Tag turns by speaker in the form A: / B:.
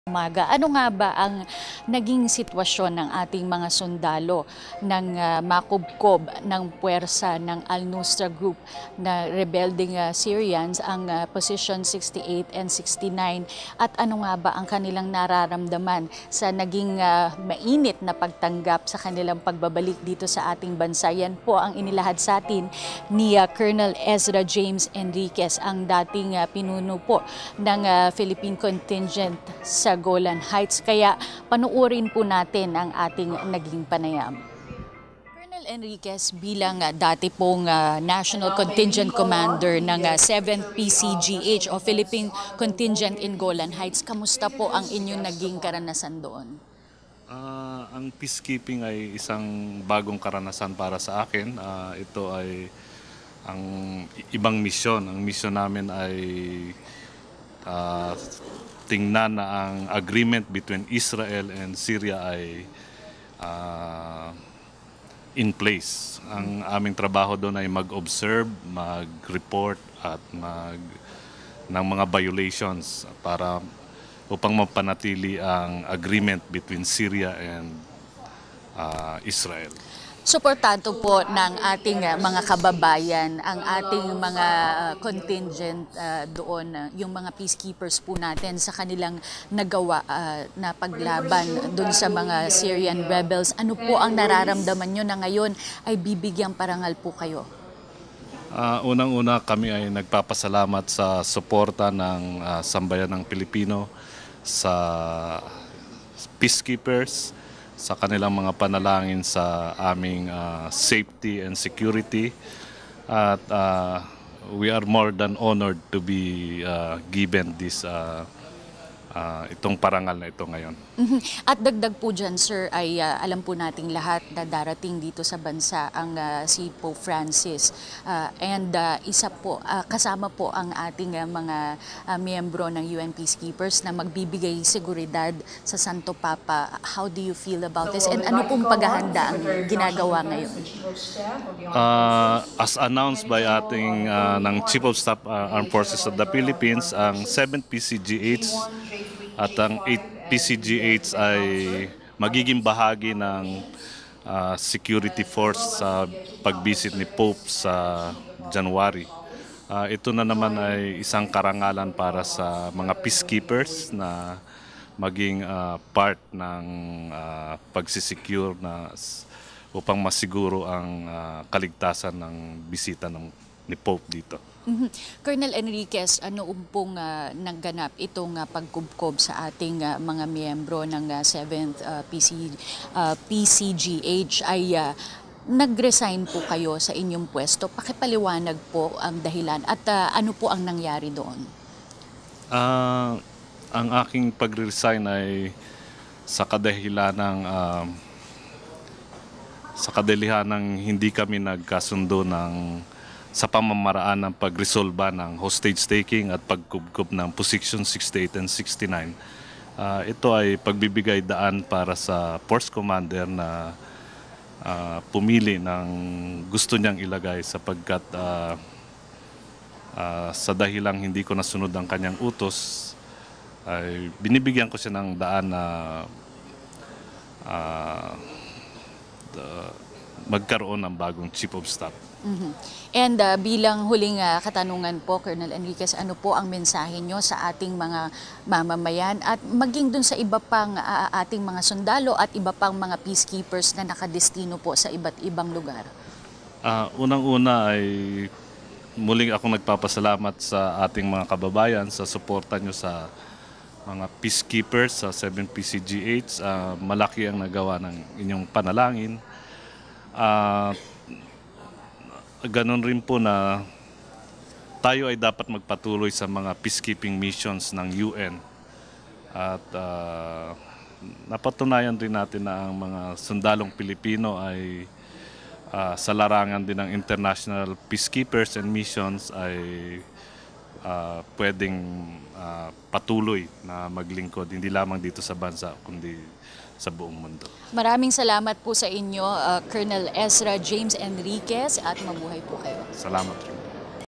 A: Umaga. Ano nga ba ang naging sitwasyon ng ating mga sundalo ng makubkob ng puwersa ng Al-Nusra Group na rebelding Syrians ang position 68 and 69 at ano nga ba ang kanilang nararamdaman sa naging mainit na pagtanggap sa kanilang pagbabalik dito sa ating bansa? Yan po ang inilahad sa atin ni Colonel Ezra James Enriquez, ang dating pinuno po ng Philippine contingent sa Golan Heights. Kaya panuorin po natin ang ating naging panayam. Colonel Enriquez, bilang dati pong National Contingent Commander ng 7th PCGH o Philippine Contingent in Golan Heights, kamusta po ang inyong naging karanasan doon?
B: Ang peacekeeping ay isang bagong karanasan para sa akin. Ito ay ang ibang misyon. Ang misyon namin ay tingnan na ang agreement between Israel and Syria ay in place. Ang aming trabaho doon ay mag-observe, mag-report at ng mga violations upang mapanatili ang agreement between Syria and Israel.
A: Suportado po ng ating mga kababayan, ang ating mga contingent doon, yung mga peacekeepers po natin sa kanilang nagawa na paglaban doon sa mga Syrian rebels. Ano po ang nararamdaman nyo na ngayon ay bibigyang parangal po kayo?
B: Unang-una kami ay nagpapasalamat sa suporta ng sambayan ng Pilipino sa peacekeepers, sa kanilang mga panalangin sa aming safety and security. At we are more than honored to be given this itong parangal na ito ngayon.
A: At dagdag po dyan, sir, ay alam po nating lahat na darating dito sa bansa ang si Pope Francis. Isa po, kasama po ang ating mga miyembro ng UN Peacekeepers na magbibigay seguridad sa Santo Papa. How do you feel about this? And ano pong paghahanda ang ginagawa ngayon?
B: As announced by ating ng Chief of Staff Armed Forces of the Philippines, ang 7th PCGH at ang 8th PCGH ay magiging bahagi ng security force sa pag-visit ni Pope sa January. Ito na naman ay isang karangalan para sa mga peacekeepers na maging part ng pagsisecure upang masiguro ang kaligtasan ng bisita ni Pope dito.
A: Colonel Enriquez, ano pong nagganap itong pagkubkob sa ating mga miyembro ng 7th PCGH ay nag-resign po kayo sa inyong pwesto? Pakipaliwanag po ang dahilan at ano po ang nangyari doon?
B: Ang aking pag-resign ay sa kadahilan ng hindi kami nagkasundo sa pamamaraan ng pagresolba ng hostage taking at pagkubkob ng position 68 and 69. Ito ay pagbibigay daan para sa force commander na pumili ng gusto niyang ilagay sapagkat sa dahilang hindi ko nasunod ang kanyang utos ay binibigyan ko siya ng daan na magkaroon ng bagong Chief of Staff.
A: And bilang huling katanungan po, Colonel Enriquez, ano po ang mensahe nyo sa ating mga mamamayan at maging dun sa iba pang ating mga sundalo at iba pang mga peacekeepers na nakadestino po sa iba't ibang lugar?
B: Unang-una ay muling akong nagpapasalamat sa ating mga kababayan sa suporta nyo sa mga peacekeepers sa 7 PCGH. Malaki ang nagawa ng inyong panalangin. Ganon rin po na tayo ay dapat magpatuloy sa mga peacekeeping missions ng UN. At napatunayan rin natin na ang mga sundalong Pilipino ay sa larangan din ng international peacekeepers and missions ay pwedeng patuloy na maglingkod, hindi lamang dito sa bansa, kundi sa buong mundo.
A: Maraming salamat po sa inyo, Colonel Ezra James Enriquez, at mabuhay po kayo.
B: Salamat rin.